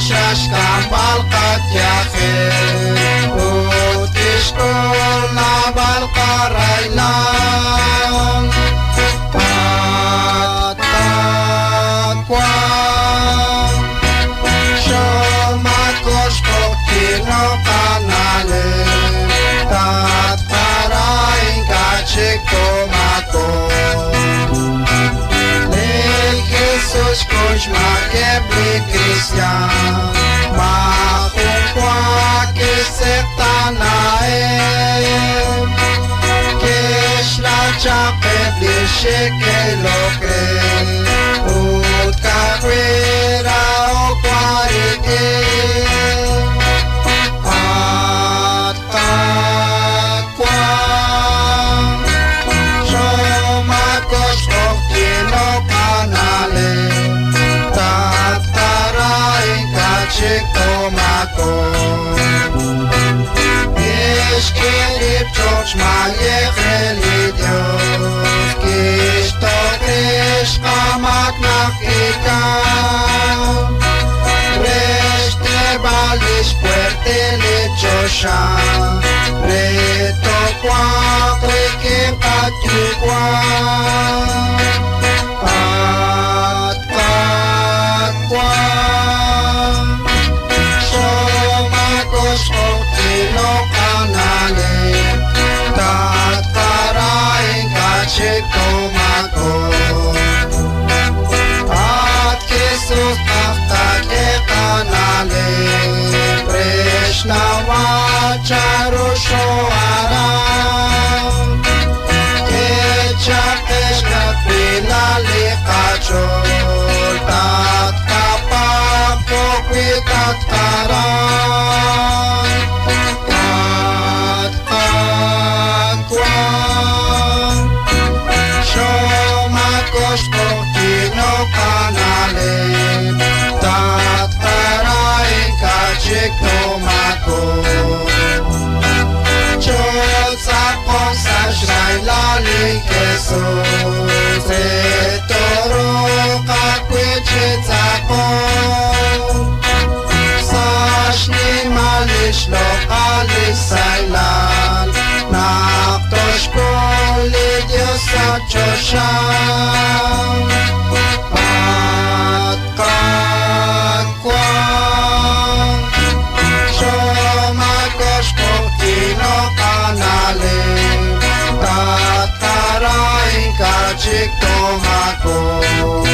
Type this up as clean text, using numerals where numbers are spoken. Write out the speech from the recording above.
شش کمبل قد یخی اوتیش کل نبل قریلان پاتان شما کش پوکینو kanale tat parain kachik tomako Jesus kush makebli Christian makumpwa kisetanae kishla chakebli shekeloke utkakwira okwarike Tomako Kish kirip choch mayecheli Dios Kish to krish kamak nakika Resh te balish puerte le chosha Reto kwa krikim katyukwa Tomako At Jesus Aftake kanale Krishna Vacharu Shoaram Kechakesh Kapila Likachol Tat Kapam Pokwi Tat Karam Tat Kwam Kino kanale tat karai kachik tomako chot sapon sashrai lali keso setoro kakwechit sapon sashni malish lokalis sailan naktosh koli Dios achoshan Chik tomako